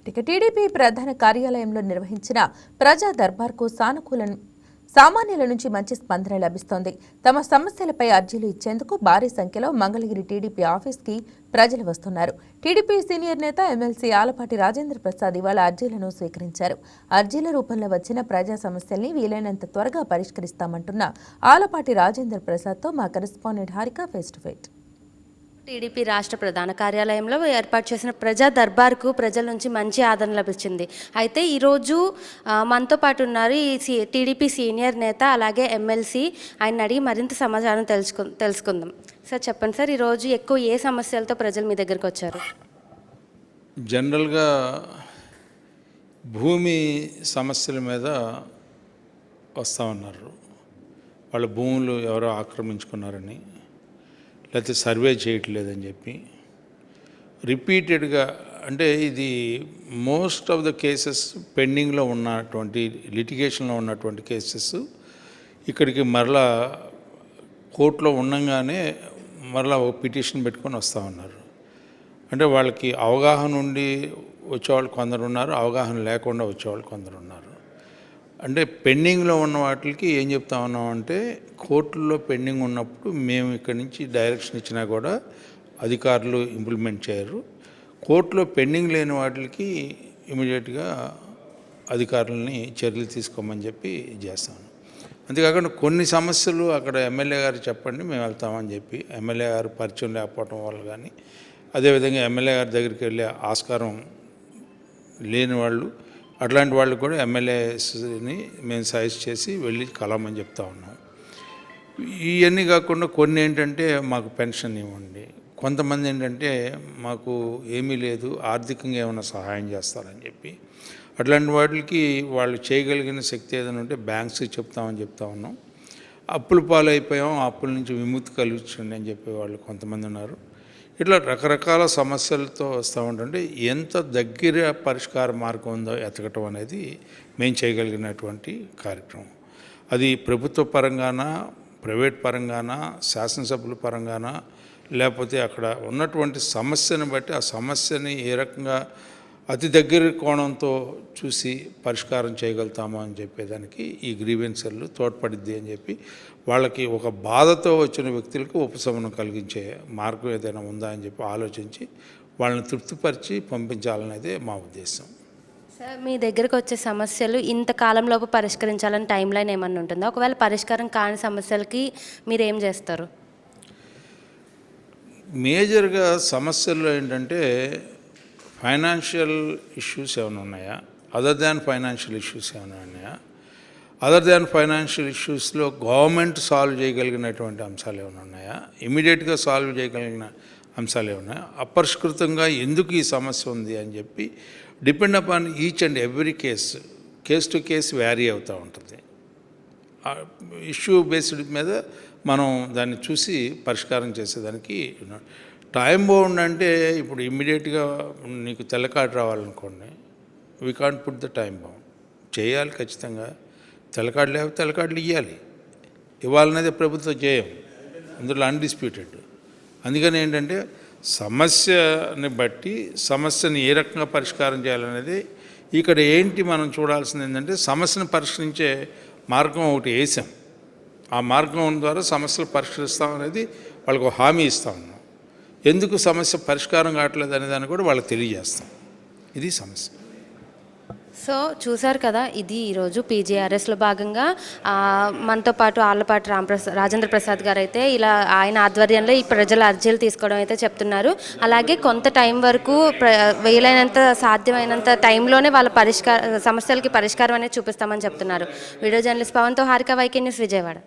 TDP ప్రధాన కార్యాలయంలో నిర్వహించిన ప్రజా దర్బార్కు సామాన్యుల నుంచి మంచి స్పందన లభిస్తోంది. తమ సమస్యలపై అర్జీలు ఇచ్చేందుకు భారీ సంఖ్యలో మంగళగిరి టీడీపీ ఆఫీస్కి ప్రజలు వస్తున్నారు. టీడీపీ సీనియర్ నేత ఎమ్మెల్సీ ఆలపాటి రాజేంద్ర ప్రసాద్ ఇవాళ అర్జీలను స్వీకరించారు. అర్జీల రూపంలో వచ్చిన ప్రజా సమస్యల్ని వీలైనంత త్వరగా పరిష్కరిస్తామంటున్న ఆలపాటి రాజేంద్ర ప్రసాద్తో మా correspondent Harika face to face. TDP రాష్ట్ర ప్రధాన కార్యాలయంలో ఏర్పాటు చేసిన ప్రజా దర్బార్కు ప్రజల నుంచి మంచి ఆదరణ లభించింది. అయితే ఈరోజు మనతో పాటు ఉన్నారు ఈ టీడీపీ సీనియర్ నేత అలాగే ఎమ్మెల్సీ. ఆయన అడిగి మరింత సమాచారం తెలుసుకుందాం. సార్ చెప్పండి సార్, ఈరోజు ఎక్కువ ఏ సమస్యలతో ప్రజలు మీ దగ్గరికి వచ్చారు? జనరల్గా భూమి సమస్యల మీద వస్తూ ఉన్నారు. వాళ్ళ భూములు ఎవరో ఆక్రమించుకున్నారని, లేకపోతే సర్వే చేయట్లేదని చెప్పి రిపీటెడ్గా, అంటే ఇది మోస్ట్ ఆఫ్ ద కేసెస్ పెండింగ్లో ఉన్నటువంటి లిటిగేషన్లో ఉన్నటువంటి కేసెస్ ఇక్కడికి మరలా కోర్టులో ఉండగానే మరలా ఒక పిటిషన్ పెట్టుకొని వస్తూ ఉన్నారు. అంటే వాళ్ళకి అవగాహన ఉండి వచ్చేవాళ్ళు కొందరు ఉన్నారు, అవగాహన లేకుండా వచ్చేవాళ్ళు కొందరు ఉన్నారు. అంటే పెండింగ్లో ఉన్న వాటికి ఏం చెప్తా ఉన్నామంటే, కోర్టుల్లో పెండింగ్ ఉన్నప్పుడు మేము ఇక్కడి నుంచి డైరెక్షన్ ఇచ్చినా కూడా అధికారులు ఇంప్లిమెంట్ చేయరు. కోర్టులో పెండింగ్ లేని వాటికి ఇమీడియట్గా అధికారులని చర్యలు తీసుకోమని చెప్పి చేస్తాను. అంతేకాకుండా కొన్ని సమస్యలు అక్కడ ఎమ్మెల్యే గారు చెప్పండి మేము వెళ్తామని చెప్పి, ఎమ్మెల్యే గారు పరిచయం లేకపోవడం వల్ల కానీ, అదేవిధంగా ఎమ్మెల్యే గారి దగ్గరికి వెళ్ళే ఆస్కారం లేని వాళ్ళు, అట్లాంటి వాళ్ళు కూడా ఎమ్మెల్యేస్ని మేము సజెస్ట్ చేసి వెళ్ళి కలవమని చెప్తా ఉన్నాం. ఇవన్నీ కాకుండా కొన్ని ఏంటంటే మాకు పెన్షన్ ఇవ్వండి, కొంతమంది ఏంటంటే మాకు ఏమీ లేదు ఆర్థికంగా ఏమైనా సహాయం చేస్తారని చెప్పి, అట్లాంటి వాటికి వాళ్ళు చేయగలిగిన శక్తి ఏదైనా ఉంటే బ్యాంక్స్కి చెప్తామని చెప్తా ఉన్నాం. అప్పుల పాలైపోయాం, అప్పుల నుంచి విముక్తి కలిగించండి అని చెప్పి వాళ్ళు కొంతమంది ఉన్నారు. ఇట్లా రకరకాల సమస్యలతో వస్తూ ఉంటుంటే ఎంత దగ్గర పరిష్కార మార్గం ఉందో ఎతకటం అనేది మేము చేయగలిగినటువంటి కార్యక్రమం. అది ప్రభుత్వ పరంగాన, ప్రైవేట్ పరంగాన, శాసనసభ్యుల పరంగాన, లేకపోతే అక్కడ ఉన్నటువంటి సమస్యను బట్టి ఆ సమస్యని ఏ రకంగా అతి దగ్గర కోణంతో చూసి పరిష్కారం చేయగలుగుతామో అని చెప్పేదానికి ఈ గ్రీవెన్సర్లు తోడ్పడిద్ది అని చెప్పి, వాళ్ళకి ఒక బాధతో వచ్చిన వ్యక్తులకు ఉపశమనం కలిగించే మార్గం ఏదైనా ఉందా అని చెప్పి ఆలోచించి వాళ్ళని తృప్తిపరిచి పంపించాలనేదే మా ఉద్దేశం. సార్, మీ దగ్గరకు వచ్చే సమస్యలు ఇంత కాలంలోపు పరిష్కరించాలని టైం లైన్ ఏమన్నా ఉంటుందా? ఒకవేళ పరిష్కారం కాని సమస్యలకి మీరు ఏం చేస్తారు? మేజర్గా సమస్యల్లో ఏంటంటే ఫైనాన్షియల్ ఇష్యూస్ ఏమైనా ఉన్నాయా, అదర్ దాన్ ఫైనాన్షియల్ ఇష్యూస్ ఏమైనా ఉన్నాయా, అదర్ దాన్ ఫైనాన్షియల్ ఇష్యూస్లో గవర్నమెంట్ సాల్వ్ చేయగలిగినటువంటి అంశాలు ఏమైనా ఉన్నాయా, ఇమీడియట్గా సాల్వ్ చేయగలిగిన అంశాలు ఏమన్నాయా, అపరిష్కృతంగా ఎందుకు ఈ సమస్య ఉంది అని చెప్పి depend upon each and every case to case vary అవుతూ ఉంటుంది. ఇష్యూ బేస్డ్ మీద మనం దాన్ని చూసి పరిష్కారం చేసేదానికి టైం బౌండ్. అంటే ఇప్పుడు ఇమ్మీడియట్గా నీకు తెల్ల కార్డు రావాలనుకోండి, we can't put the time bound. చేయాలి ఖచ్చితంగా, తెల్ల కార్డు లేకపోతే తెల్ల కార్డులు ఇవ్వాలనేది ప్రభుత్వం చేయం, అందులో అన్డిస్ప్యూటెడ్. అందుకని ఏంటంటే సమస్యని బట్టి సమస్యని ఏ రకంగా పరిష్కారం చేయాలనేది ఇక్కడ ఏంటి మనం చూడాల్సింది ఏంటంటే, సమస్యను పరిష్కరించే మార్గం ఒకటి వేసాం, ఆ మార్గం ద్వారా సమస్యలు పరిష్కరిస్తామనేది వాళ్ళకు హామీ ఇస్తా ఉన్నాం. ఎందుకు సమస్య పరిష్కారం కావట్లేదు అనే దాన్ని కూడా వాళ్ళకి తెలియజేస్తాం. ఇది సమస్య. సో చూసారు కదా, ఇది ఈరోజు పీజీఆర్ఎస్లో భాగంగా మనతో పాటు ఆలపాటి రాజేంద్ర ప్రసాద్ గారు అయితే ఇలా ఆయన ఆధ్వర్యంలో ఈ ప్రజల అర్జీలు తీసుకోవడం అయితే చెప్తున్నారు. అలాగే కొంత టైం వరకు వీలైనంత సాధ్యమైనంత టైంలోనే వాళ్ళ సమస్యలకి పరిష్కారం అనేది చూపిస్తామని చెప్తున్నారు. వీడియో జర్నలిస్ట్ పవన్తో హారిక, వైకే న్యూస్, విజయవాడ.